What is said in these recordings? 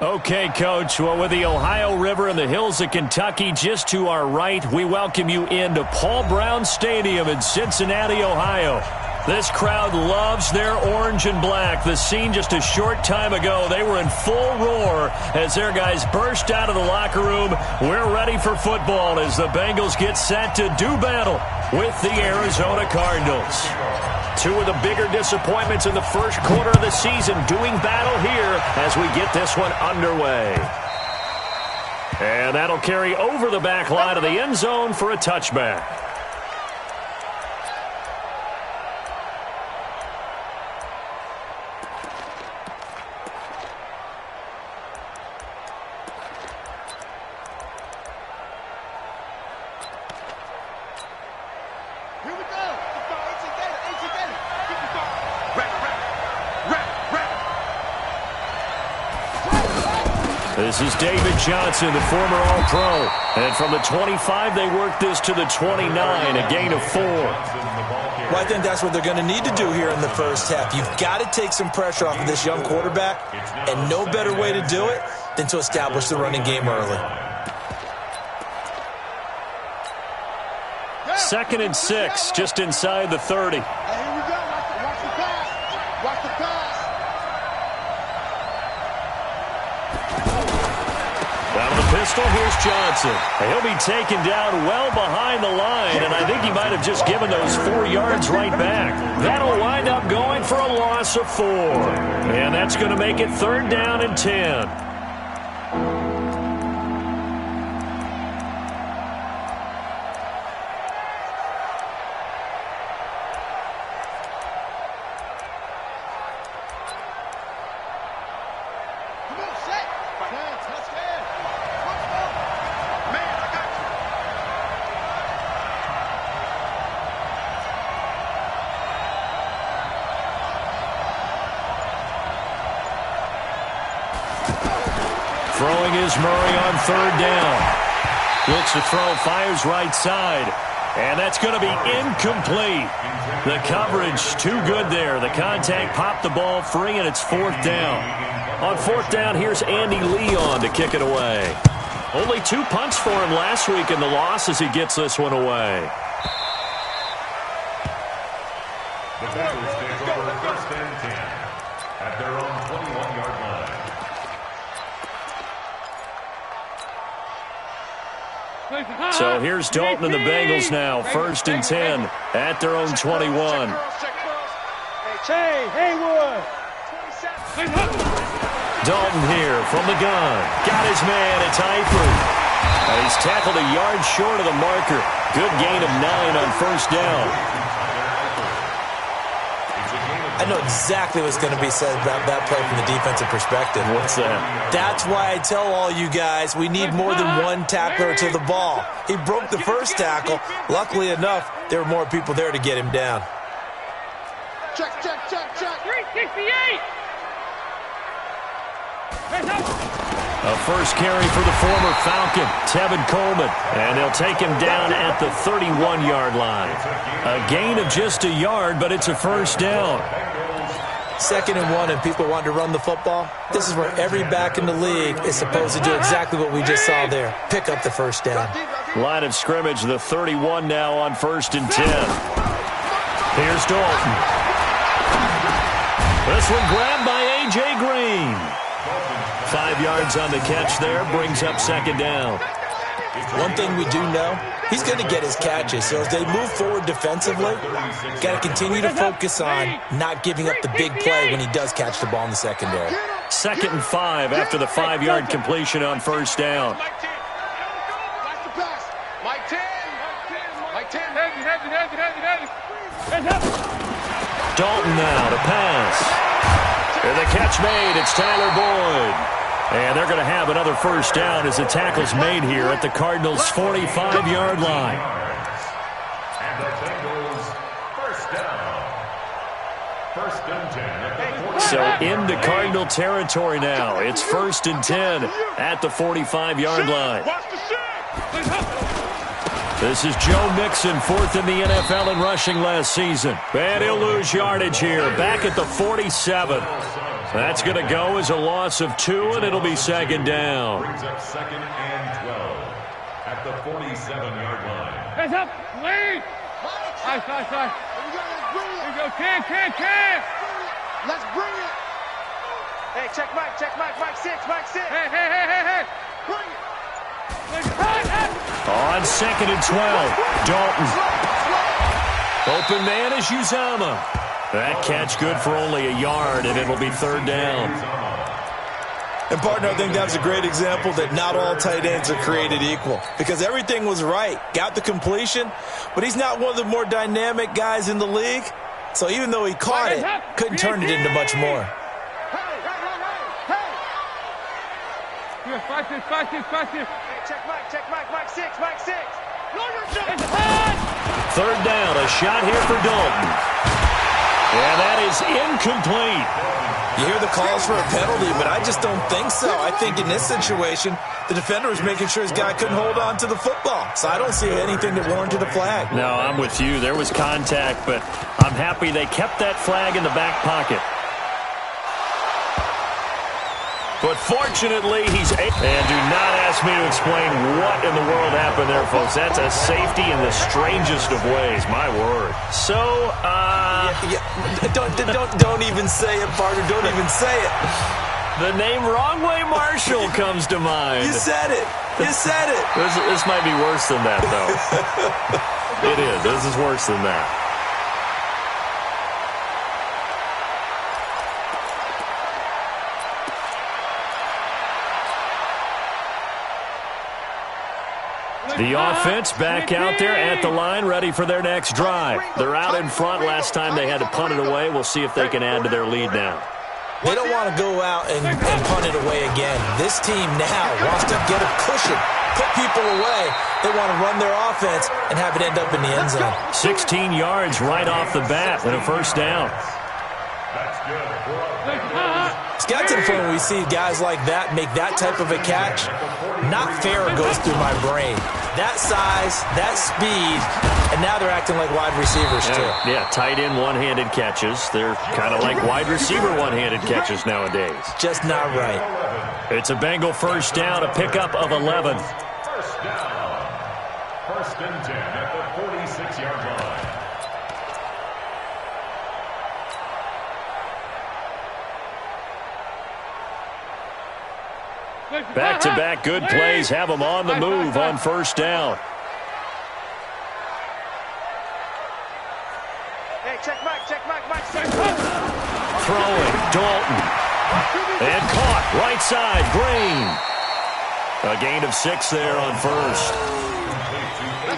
Okay, Coach. Well, with the Ohio River and the hills of Kentucky just to our right, we welcome you into Paul Brown Stadium in Cincinnati, Ohio. This crowd loves their orange and black. The scene just a short time ago, they were in full roar as their guys burst out of the locker room. We're ready for football as the Bengals get set to do battle with the Arizona Cardinals. Two of the bigger disappointments in the first quarter of the season doing battle here as we get this one underway. And that'll carry over the back line of the end zone for a touchback. This is David Johnson, the former All-Pro. And from the 25, they work this to the 29, a gain of 4. Well, I think that's what they're going to need to do here in the first half. You've got to take some pressure off of this young quarterback, and no better way to do it than to establish the running game early. 2nd and 6, just inside the 30. Out of the pistol, here's Johnson. He'll be taken down well behind the line, and I think he might have just given those 4 yards right back. That'll wind up going for a loss of 4. And that's going to make it 3rd down and 10. Throwing is Murray on 3rd down. Looks to throw, fires right side. And that's going to be incomplete. The coverage too good there. The contact popped the ball free, and it's 4th down. On 4th down, here's Andy Leon to kick it away. Only 2 punts for him last week in the loss as he gets this one away. The Bengals take over 1st and 10 at their own 21-yard line. So here's Dalton and the Bengals now, 1st and 10 at their own 21. Dalton here from the gun. Got his man, it's Eifert. He's tackled a yard short of the marker. Good gain of 9 on 1st down. I know exactly what's going to be said about that play from the defensive perspective. What's that? That's why I tell all you guys we need more than one tackler to the ball. He broke the first tackle. Luckily enough, there were more people there to get him down. Check. 368. A first carry for the former Falcon, Tevin Coleman. And they'll take him down at the 31-yard line. A gain of just a yard, but it's a 1st down. 2nd and 1, and people want to run the football. This is where every back in the league is supposed to do exactly what we just saw there. Pick up the 1st down. Line of scrimmage, the 31 now on 1st and 10. Here's Dalton. This one grabbed by A.J. Green. 5 yards on the catch there, brings up 2nd down. One thing we do know, he's going to get his catches. So as they move forward defensively, got to continue to focus on not giving up the big play when he does catch the ball in the secondary. 2nd and 5 after the 5-yard completion on 1st down. Dalton now to pass. And the catch made, it's Tyler Boyd. And they're going to have another 1st down as the tackle's made here at the Cardinals' 45-yard line. And the Bengals 1st down. 1st and 10. So into Cardinal territory now. It's 1st and 10 at the 45-yard line. This is Joe Mixon, fourth in the NFL in rushing last season. And he'll lose yardage here, back at the 47. That's going to go as a loss of 2, and it'll be second down. Brings up second and 12 at the 47-yard line. Hands up, lead. Nice. Here we go, can. Let's bring it. Hey, check Mike 6. Hey. Bring it. On second and 12, Dalton. Open man is Uzomah. That catch good for only a yard, and it'll be third down. And, partner, I think that's a great example that not all tight ends are created equal, because everything was right. Got the completion, but he's not one of the more dynamic guys in the league. So even though he caught it, couldn't turn it into much more. Here, 5-6. Hey, check Mike 6. Third down, a shot here for Dalton. And that is incomplete. You hear the calls for a penalty, but I just don't think so. I think in this situation, the defender was making sure his guy couldn't hold on to the football. So I don't see anything that warranted a flag. No, I'm with you. There was contact, but I'm happy they kept that flag in the back pocket. But fortunately, he's able. And do not ask me to explain what in the world happened there, folks. That's a safety in the strangest of ways. My word. So, Don't even say it, partner. Don't even say it. the name Wrong Way Marshall comes to mind. You said it. This might be worse than that, though. It is. This is worse than that. The offense back out there at the line, ready for their next drive. They're out in front. Last time they had to punt it away. We'll see if they can add to their lead now. They don't want to go out and punt it away again. This team now wants to get a cushion, put people away. They want to run their offense and have it end up in the end zone. 16 yards right off the bat and a first down. That's good. It's got to the point where we see guys like that make that type of a catch. Not fair goes through my brain. That size, that speed, and now they're acting like wide receivers too. Yeah, tight end one-handed catches. They're kind of like wide receiver one-handed catches nowadays. Just not right. It's a Bengal first down, a pickup of 11. First down. First and 10 at the 46-yard line. Back-to-back good plays have them on the move on first down. Hey, check Mike 6. Throwing, Dalton. And caught, right side, Green. A gain of 6 there on first.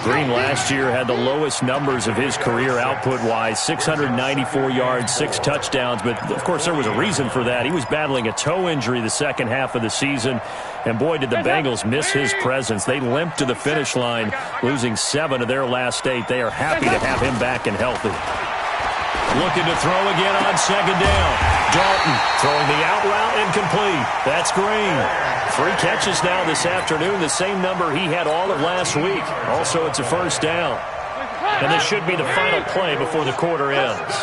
Green last year had the lowest numbers of his career output-wise, 694 yards, 6 touchdowns. But, of course, there was a reason for that. He was battling a toe injury the second half of the season. And, boy, did the Bengals miss his presence. They limped to the finish line, losing 7 of their last 8. They are happy to have him back and healthy. Looking to throw again on second down. Dalton throwing the out route incomplete. That's Green. 3 catches now this afternoon, the same number he had all of last week. Also, it's a first down. And this should be the final play before the quarter ends.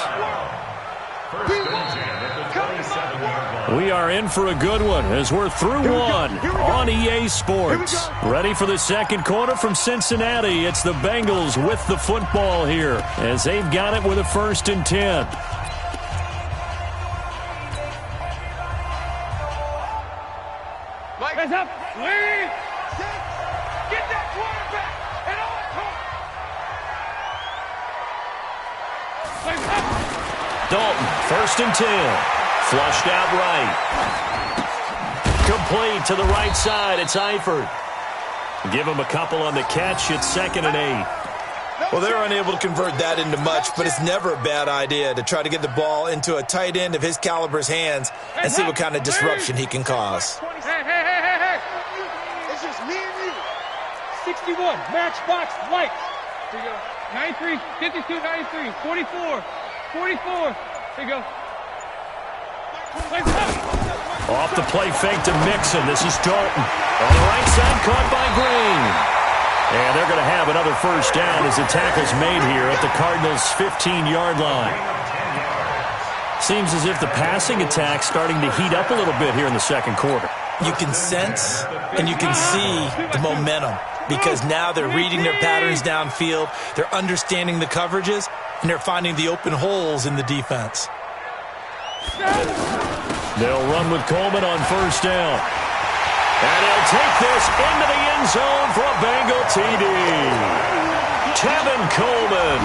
We are in for a good one as we're through one on EA Sports. Ready for the second quarter from Cincinnati. It's the Bengals with the football here as they've got it with a first and 10. Hands up, lead. Get that quarterback and on. Dalton, first and 10. Flushed out right. Complete to the right side. It's Eifert. Give him a couple on the catch. It's second and 8. Well, they're unable to convert that into much, but it's never a bad idea to try to get the ball into a tight end of his caliber's hands and see what kind of disruption he can cause. Hey. It's just me and you. 61, matchbox lights. Here you go. 93, 52, 93, 44. Here you go. Off the play fake to Mixon. This is Dalton. On the right side, caught by Green. And they're going to have another first down as the tackle's made here at the Cardinals' 15-yard line. Seems as if the passing attack's starting to heat up a little bit here in the second quarter. You can sense and you can see the momentum because now they're reading their patterns downfield, they're understanding the coverages, and they're finding the open holes in the defense. They'll run with Coleman on first down. And he'll take this into the end zone for a Bengal TD. Tevin Coleman,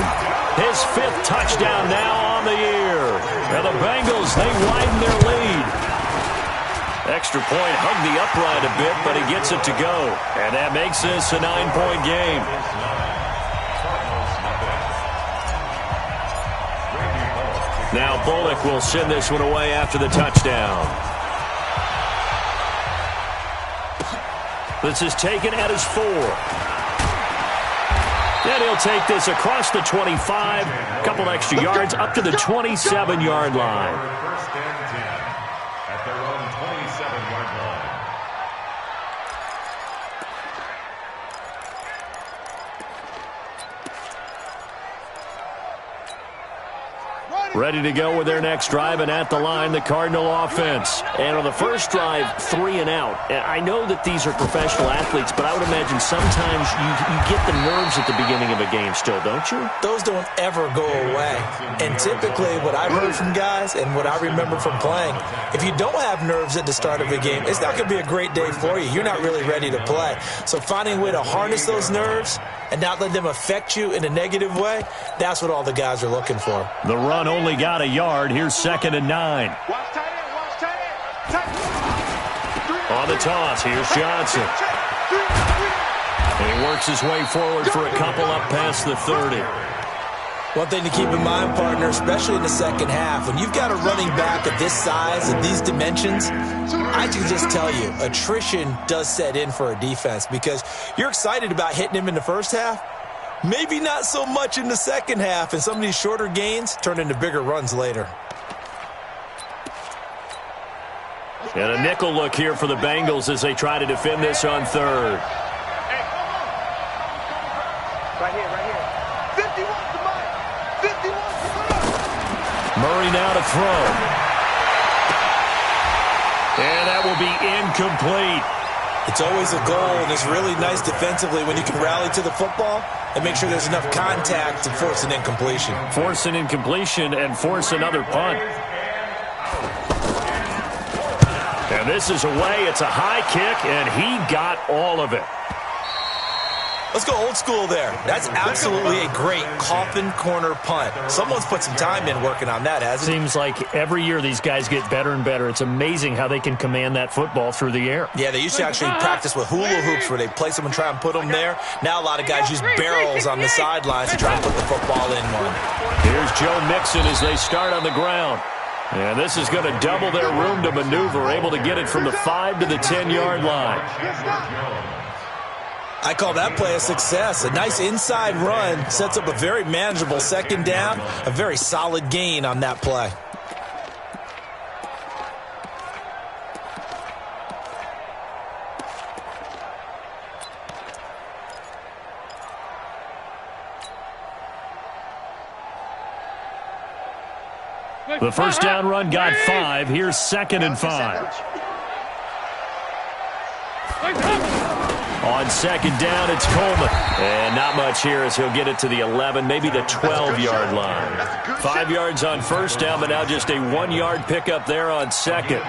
his 5th touchdown now on the year. And the Bengals, they widen their lead. Extra point hugged the upright a bit, but he gets it to go. And that makes this a 9-point game. Now Bullock will send this one away after the touchdown. This is taken at his 4. And he'll take this across the 25, a couple extra yards, up to the 27-yard line. First and 10 at their own 27-yard line. Ready to go with their next drive, and at the line, the Cardinal offense. And on the first drive, 3 and out. I know that these are professional athletes, but I would imagine sometimes you get the nerves at the beginning of a game still, don't you? Those don't ever go away. And typically what I've heard from guys and what I remember from playing, if you don't have nerves at the start of a game, it's not going to be a great day for you. You're not really ready to play. So finding a way to harness those nerves and not let them affect you in a negative way, that's what all the guys are looking for. The run only got a yard. Here's 2nd and 9. Watch tight end, watch tight end. Tight end. On the toss, here's Johnson. And he works his way forward for a couple up past the 30. One thing to keep in mind, partner, especially in the second half, when you've got a running back of this size and these dimensions, I can just tell you, attrition does set in for a defense because you're excited about hitting him in the first half. Maybe not so much in the second half, and some of these shorter gains turn into bigger runs later. And a nickel look here for the Bengals as they try to defend this on 3rd. Right here, right here. 51 to Mike. 51 to Mike. Murray now to throw. And that will be incomplete. It's always a goal, and it's really nice defensively when you can rally to the football and make sure there's enough contact to force an incompletion. Force an incompletion and force another punt. And this is away. It's a high kick, and he got all of it. Let's go old school there. That's absolutely a great coffin corner punt. Someone's put some time in working on that, hasn't it? Seems like every year these guys get better and better. It's amazing how they can command that football through the air. Yeah, they used to actually practice with hula hoops where they place them and try and put them there. Now a lot of guys use barrels on the sidelines to try and put the football in one. Here's Joe Mixon as they start on the ground. And this is going to double their room to maneuver, able to get it from the 5 to the 10-yard line. I call that play a success. A nice inside run sets up a very manageable second down, a very solid gain on that play. The first down run got 5. Here's 2nd and 5. On 2nd down, it's Coleman. And not much here as he'll get it to the 11, maybe the 12-yard line. 5 yards on first down, but now just a 1-yard pickup there on 2nd.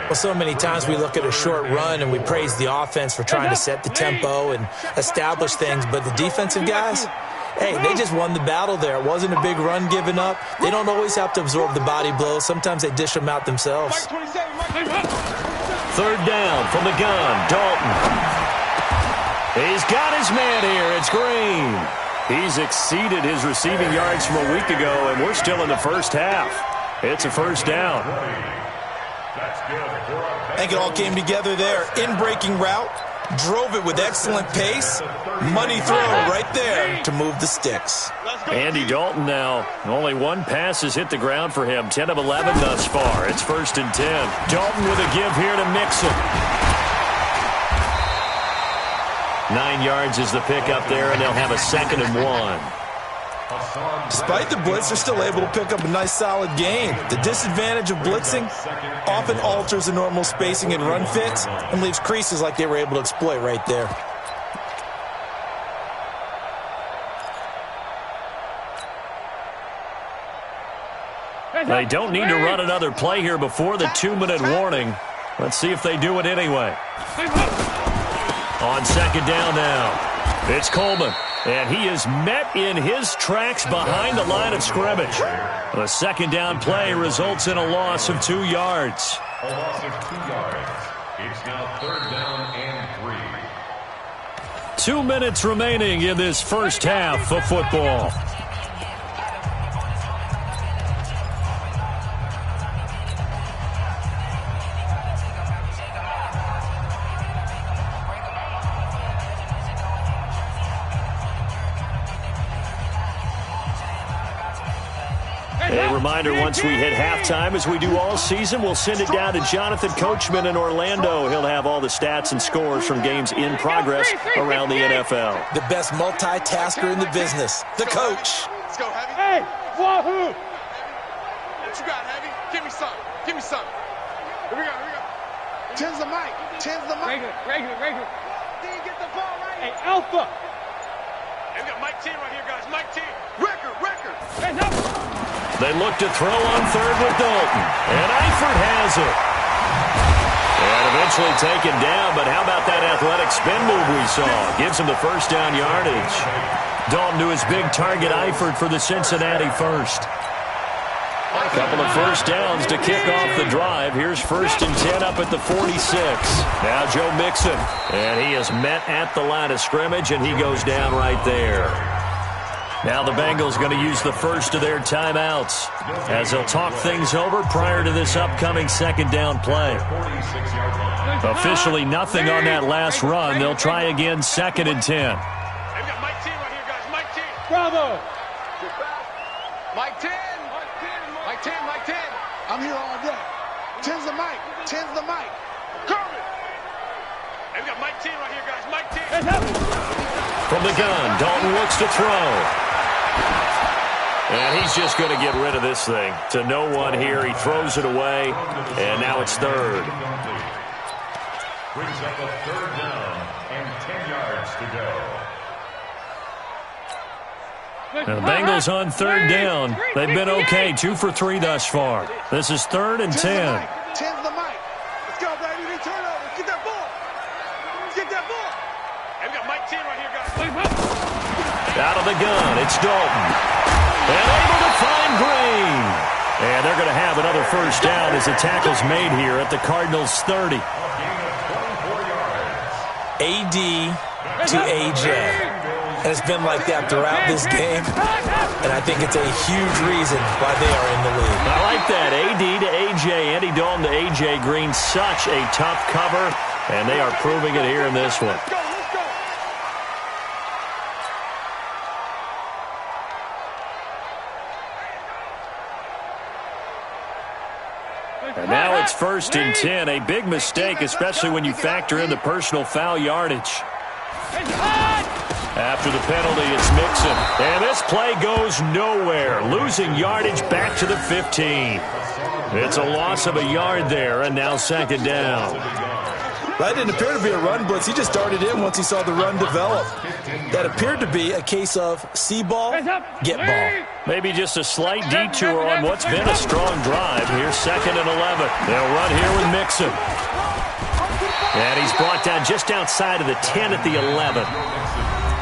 Well, so many times we look at a short run and we praise the offense for trying to set the tempo and establish things, but the defensive guys, hey, they just won the battle there. It wasn't a big run given up. They don't always have to absorb the body blows. Sometimes they dish them out themselves. 3rd down from the gun, Dalton. He's got his man here. It's Green. He's exceeded his receiving yards from a week ago, and we're still in the first half. It's a first down. I think it all came together there. In-breaking route, drove it with excellent pace. Money throw right there to move the sticks. Andy Dalton now. Only one pass has hit the ground for him. 10 of 11 thus far. It's 1st and 10. Dalton with a give here to Mixon. 9 yards is the pickup there, and they'll have a 2nd and 1. Despite the blitz, they're still able to pick up a nice, solid gain. The disadvantage of blitzing often alters the normal spacing and run fits and leaves creases like they were able to exploit right there. They don't need to run another play here before the 2-minute warning. Let's see if they do it anyway. On 2nd down now, it's Coleman. And he is met in his tracks behind the line of scrimmage. The 2nd down play results in a loss of 2 yards. A loss of 2 yards. It's now 3rd down and 3. 2 minutes remaining in this first half of football. A reminder, once we hit halftime, as we do all season, we'll send it down to Jonathan Coachman in Orlando. He'll have all the stats and scores from games in progress around the NFL. The best multitasker in the business, the coach. Let's go, Heavy. Hey, Wahoo! What you got, Heavy? Give me something. Give me something. Here we go, here we go. Tens the mic. Tens the mic. Regular. Didn't get the ball right. Hey, Alpha! Hey, we got Mike 10 right here, guys. Mike 10. Record. Hands up! They look to throw on 3rd with Dalton. And Eifert has it. And eventually taken down, but how about that athletic spin move we saw? Gives him the 1st down yardage. Dalton to his big target, Eifert, for the Cincinnati first. A couple of 1st downs to kick off the drive. Here's 1st and 10 up at the 46. Now Joe Mixon. And he is met at the line of scrimmage, and he goes down right there. Now the Bengals going to use the first of their timeouts as they'll talk things over prior to this upcoming 2nd down play. Officially nothing on that last run. They'll try again 2nd and 10. Hey, we got Mike 10 right here, guys. Mike 10. Bravo! Mike 10. Mike 10, Mike 10. I'm here all day. 10's the mic. 10's the mic. Kermit. Hey, we got Mike 10 right here, guys. Mike 10. Hands up! From the gun, Dalton looks to throw. And he's just going to get rid of this thing. To no one here. He throws it away, and now it's 3rd. Brings up a 3rd down and 10 yards to go. And the Bengals on 3rd down. They've been okay, 2 for 3 thus far. This is 3rd and 10. 10's the mic. Let's go, baby. We turn over. Get that ball. Get that ball. Hey, we got Mike 10 right here, guys. Out of the gun, it's Dalton. And able to find Green. And they're going to have another 1st down as the tackle's made here at the Cardinals' 30. AD to AJ. And it's been like that throughout this game. And I think it's a huge reason why they are in the league. I like that. AD to AJ, Andy Dalton to AJ Green. Such a tough cover. And they are proving it here in this one. Let's go. And now it's 1st and 10. A big mistake, especially when you factor in the personal foul yardage. After the penalty, it's Mixon. And this play goes nowhere. Losing yardage back to the 15. It's a loss of a yard there, and now 2nd down. That didn't appear to be a run blitz. He just darted in once he saw the run develop. That appeared to be a case of see ball, get ball. Maybe just a slight detour on what's been a strong drive. Here's 2nd and 11. They'll run here with Mixon. And he's brought down just outside of the 10 at the 11.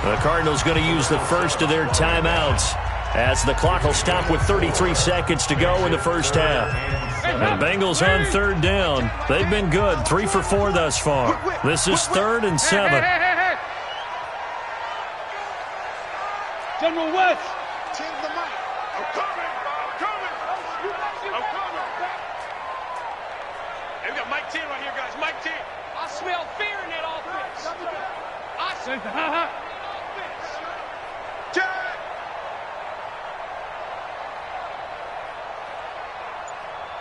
The Cardinals going to use the first of their timeouts as the clock will stop with 33 seconds to go in the first half. The Bengals on 3rd down. They've been good, 3 for 4 thus far. This is 3rd and 7. Hey. General West. 10's the mic. I'm coming. Hey, we got Mike 10 right here, guys. Mike 10. I smell fear in that offense. I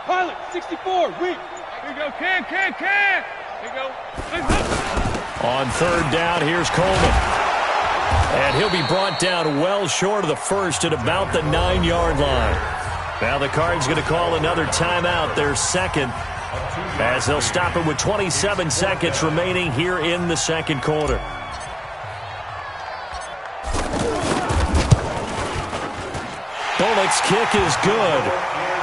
Pilot, 64, weak. Here you go, can. Here you go. On third down, here's Coleman. And he'll be brought down well short of the first at about the 9-yard line. Now the Cards going to call another timeout, their second, as they'll stop it with 27 seconds remaining here in the second quarter. Bullock's kick is good,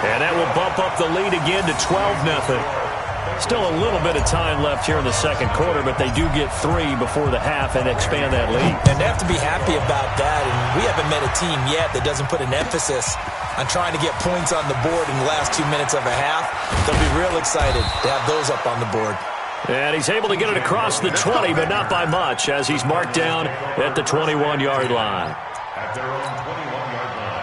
and that will bump up the lead again to 12-0. Still a little bit of time left here in the second quarter, but they do get 3 before the half and expand that lead. And they have to be happy about that, and we haven't met a team yet that doesn't put an emphasis on trying to get points on the board in the last 2 minutes of a half. They'll be real excited to have those up on the board. And he's able to get it across the 20, but not by much, as he's marked down at the 21-yard line. At their own 21-yard line.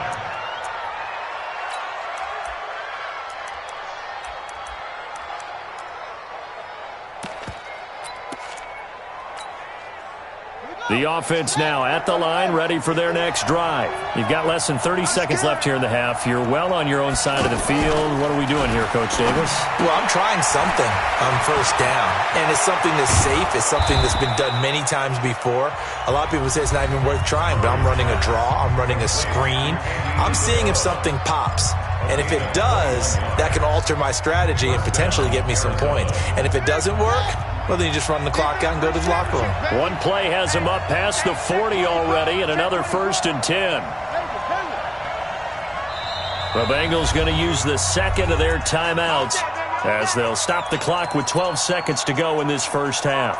The offense now at the line, ready for their next drive. You've got less than 30 seconds left here in the half. You're well on your own side of the field. What are we doing here, Coach Davis? Well, I'm trying something on first down, and it's something that's safe. It's something that's been done many times before. A lot of people say it's not even worth trying, but I'm running a draw. I'm running a screen. I'm seeing if something pops. And if it does, that can alter my strategy and potentially get me some points. And if it doesn't work, well, then you just run the clock out and go to the locker room. One play has him up past the 40 already, and another 1st and 10. The Bengals going to use the second of their timeouts as they'll stop the clock with 12 seconds to go in this first half.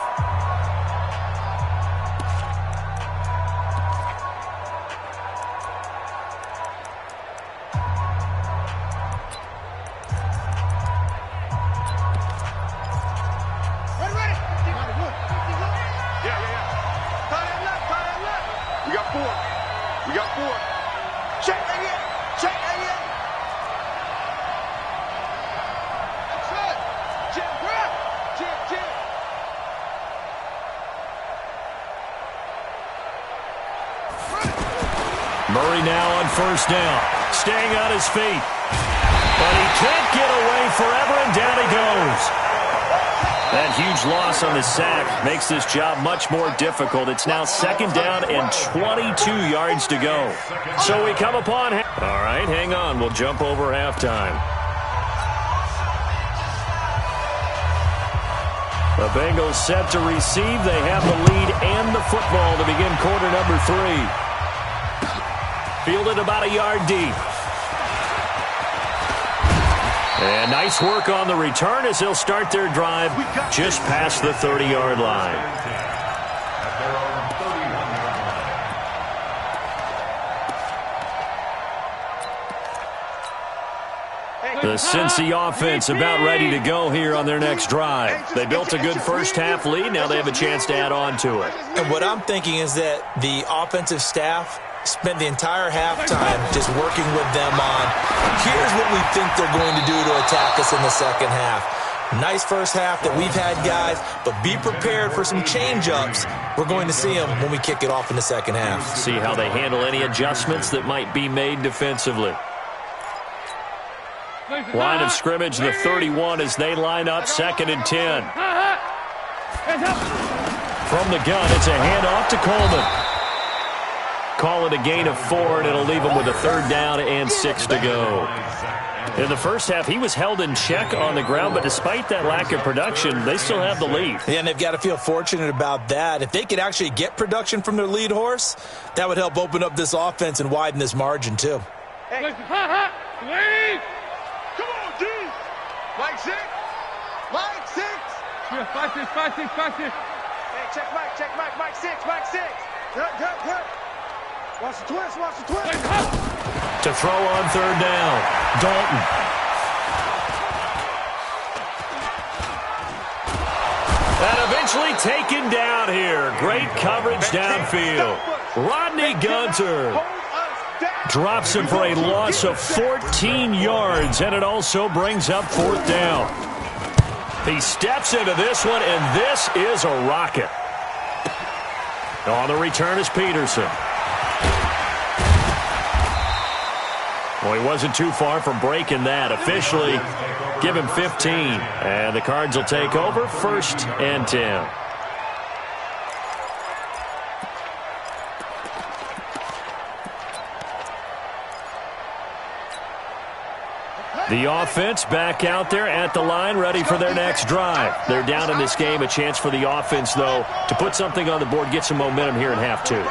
Murray now on first down, staying on his feet. But he can't get away forever, and down he goes. That huge loss on the sack makes this job much more difficult. It's now 2nd down and 22 yards to go. So we come upon... All right, hang on. We'll jump over halftime. The Bengals set to receive. They have the lead and the football to begin quarter number 3. Fielded about a yard deep. And nice work on the return as they'll start their drive just past the 30-yard line. The Cincy offense about ready to go here on their next drive. They built a good first half lead. Now they have a chance to add on to it. And what I'm thinking is that the offensive staff spent the entire halftime just working with them on, here's what we think they're going to do to attack us in the second half. Nice first half that we've had, guys, but be prepared for some change-ups. We're going to see them when we kick it off in the second half. See how they handle any adjustments that might be made defensively. Line of scrimmage, the 31 as they line up 2nd and 10. From the gun, it's a handoff to Coleman. Call it a gain of 4, and it'll leave him with a 3rd down and 6 to go. In the first half, he was held in check on the ground, but despite that lack of production, they still have the lead. Yeah, and they've got to feel fortunate about that. If they could actually get production from their lead horse, that would help open up this offense and widen this margin, too. Hey. Leave! Come on, D! Mike 6! Mike 6! Yeah, 5-6, 5-6, 5-6. Hey, check Mike, Mike 6, Mike 6! Good. Watch the twist, watch the twist! To throw on 3rd down, Dalton. And eventually taken down here. Great coverage downfield. Rodney Gunter drops him for a loss of 14 yards, and it also brings up 4th down. He steps into this one, and this is a rocket. On the return is Peterson. Well, he wasn't too far from breaking that. Officially, give him 15. And the Cards will take over 1st and 10. The offense back out there at the line, ready for their next drive. They're down in this game. A chance for the offense, though, to put something on the board, get some momentum here in half two.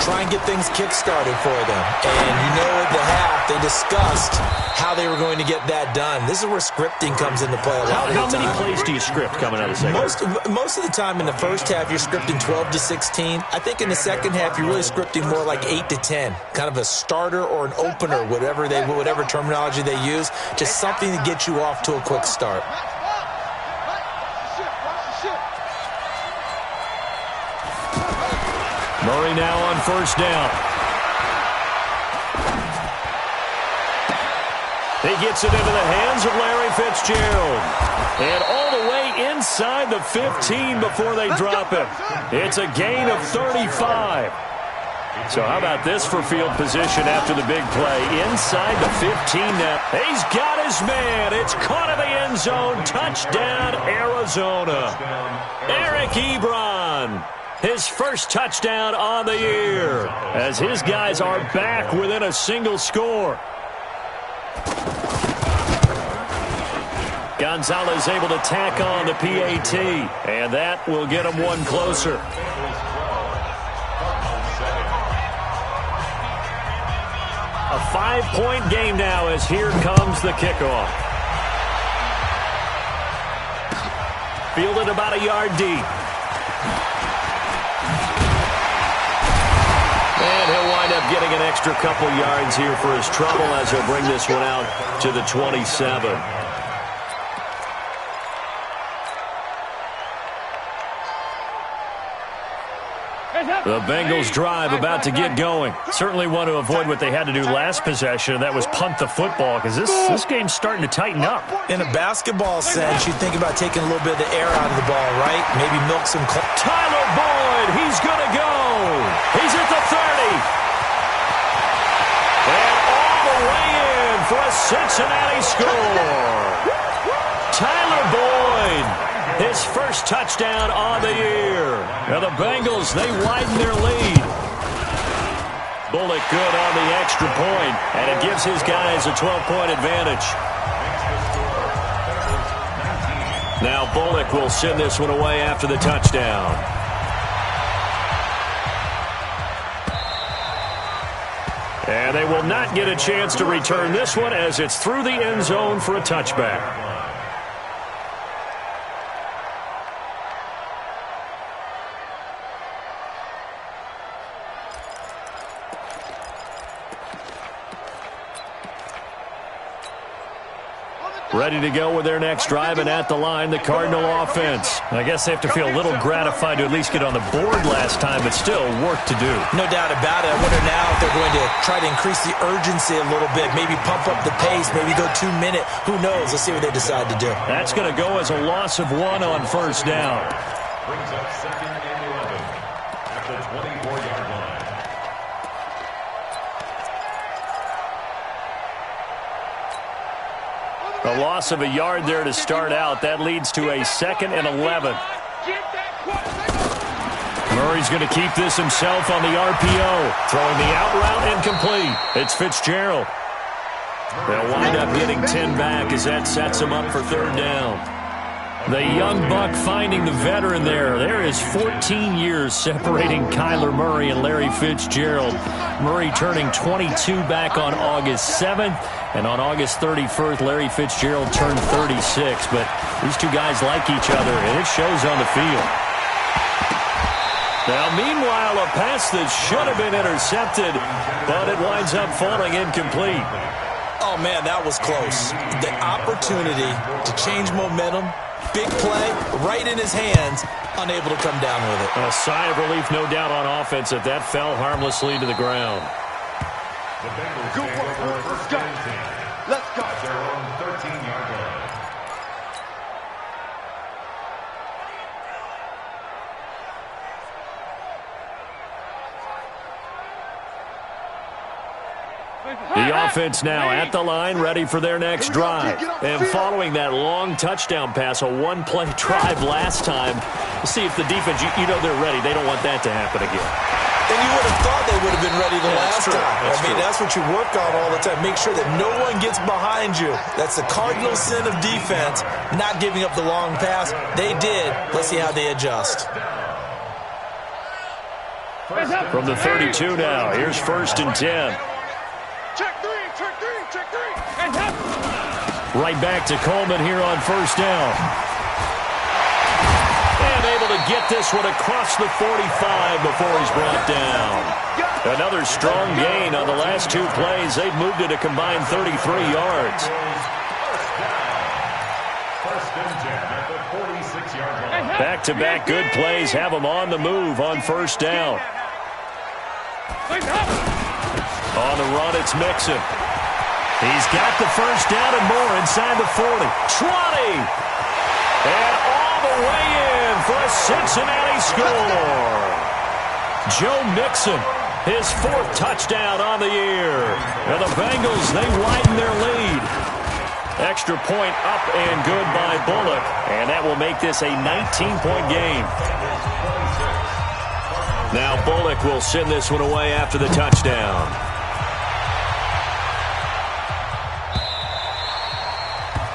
Try and get things kick-started for them. And you know at the half, they discussed how they were going to get that done. This is where scripting comes into play a lot of the time. How many plays do you script coming out of the second? Most of the time in the first half, you're scripting 12 to 16. I think in the second half, you're really scripting more like 8 to 10. Kind of a starter or an opener, whatever terminology they use. Just something to get you off to a quick start. Murray now on first down. He gets it into the hands of Larry Fitzgerald. And all the way inside the 15 before they drop him. It's a gain of 35. So how about this for field position after the big play? Inside the 15 now. He's got his man. It's caught in the end zone. Touchdown, Arizona. Eric Ebron. His first touchdown on the year. As his guys are back within a single score. Gonzalez able to tack on the PAT. And that will get him one closer. A 5-point game now as here comes the kickoff. Fielded about a yard deep. And he'll wind up getting an extra couple yards here for his trouble as he'll bring this one out to the 27. The Bengals drive about to get going. Certainly want to avoid what they had to do last possession, and that was punt the football, because this game's starting to tighten up. In a basketball sense, you think about taking a little bit of the air out of the ball, right? Maybe milk some... Tyler Boyd, he's going to go. He's at the 30. And all the way in for a Cincinnati score. Tyler Boyd. His first touchdown on the year. Now the Bengals, they widen their lead. Bullock good on the extra point, and it gives his guys a 12-point advantage. Now Bullock will send this one away after the touchdown. And they will not get a chance to return this one as it's through the end zone for a touchback. Ready to go with their next drive, and at the line, the Cardinal offense. I guess they have to feel a little gratified to at least get on the board last time, but still work to do. No doubt about it. I wonder now if they're going to try to increase the urgency a little bit, maybe pump up the pace, maybe go 2 minute. Who knows? Let's see what they decide to do. That's going to go as a loss of 1 on first down. Brings up 2nd and 11 at the 24-yard line. A loss of a yard there to start out. That leads to a 2nd and 11. Murray's going to keep this himself on the RPO. Throwing the out route incomplete. It's Fitzgerald. They'll wind up getting 10 back as that sets him up for third down. The young buck finding the veteran there. There is 14 years separating Kyler Murray and Larry Fitzgerald. Murray turning 22 back on August 7th. And on August 31st, Larry Fitzgerald turned 36. But these two guys like each other, and it shows on the field. Now, meanwhile, a pass that should have been intercepted, but it winds up falling incomplete. Oh, man, that was close. The opportunity to change momentum, big play, right in his hands, unable to come down with it. A sigh of relief, no doubt, on offense that fell harmlessly to the ground. The Bengals take over first and 10. Let's go. At their own 13-yard line. The offense now at the line, ready for their next drive. And following that long touchdown pass, a one-play drive last time, we'll see if the defense, you know they're ready. They don't want that to happen again. And you would have thought they would have been ready the last time. That's what you work on all the time. Make sure that no one gets behind you. That's the cardinal sin of defense, not giving up the long pass. They did. Let's see how they adjust. From the 32 now, here's 1st and 10. Check three, check three, check three. Right back to Coleman here on 1st down. And able to get this one across the 45 before he's brought down. Another strong gain on the last 2 plays. They've moved it a combined 33 yards. 1st and 10 at the 46-yard line. Back-to-back good plays have them on the move on 1st down. On the run, it's Mixon. He's got the 1st down and more inside the 40. 20! And all the way in for a Cincinnati score. Joe Mixon, his 4th touchdown on the year. And the Bengals, they widen their lead. Extra point up and good by Bullock. And that will make this a 19-point game. Now Bullock will send this one away after the touchdown.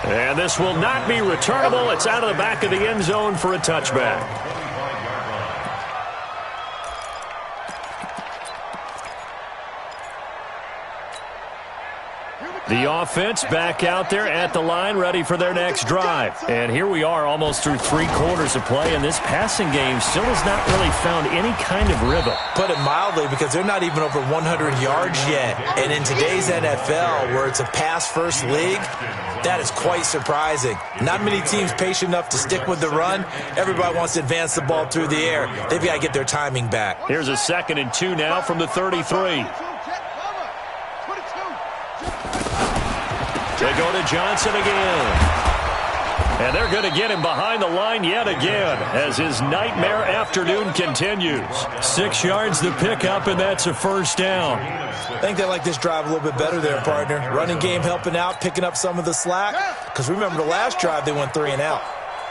And this will not be returnable. It's out of the back of the end zone for a touchback. The offense back out there at the line, ready for their next drive. And here we are almost through 3 quarters of play, and this passing game still has not really found any kind of rhythm. Put it mildly, because they're not even over 100 yards yet. And in today's NFL, where it's a pass-first league, that is quite surprising. Not many teams patient enough to stick with the run. Everybody wants to advance the ball through the air. They've got to get their timing back. Here's a 2nd and 2 now from the 33. They go to Johnson again. And they're going to get him behind the line yet again as his nightmare afternoon continues. 6 yards to pick up, and that's a 1st down. I think they like this drive a little bit better there, partner. Running game helping out, picking up some of the slack. Because remember the last drive, they went 3 and out.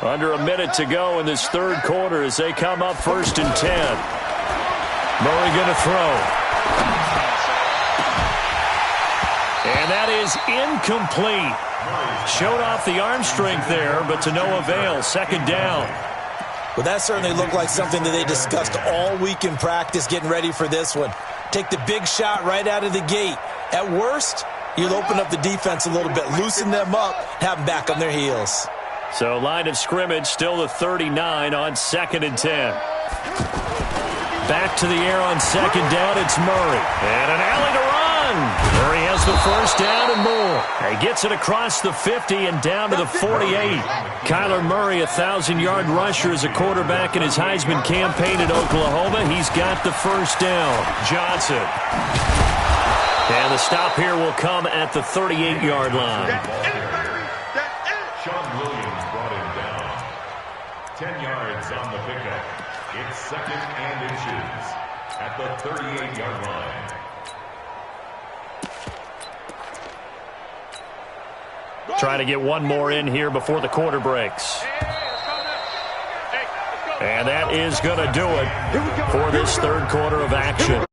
Under a minute to go in this 3rd quarter as they come up 1st and 10. Murray going to throw. And that is incomplete. Showed off the arm strength there, but to no avail. 2nd down. Well, that certainly looked like something that they discussed all week in practice getting ready for this one. Take the big shot right out of the gate. At worst, you'll open up the defense a little bit, loosen them up, have them back on their heels. So line of scrimmage still the 39 on 2nd and 10. Back to the air on 2nd down, it's Murray. And an alley to run. Murray has the 1st down and more. He gets it across the 50 and down to the 48. Kyler Murray, 1,000-yard rusher as a quarterback in his Heisman campaign at Oklahoma. He's got the 1st down. Johnson. And the stop here will come at the 38-yard line. Sean Williams brought him down. 10 yards on the pickup. It's 2nd and inches at the 38-yard line. Trying to get one more in here before the quarter breaks. And that is going to do it for this 3rd quarter of action.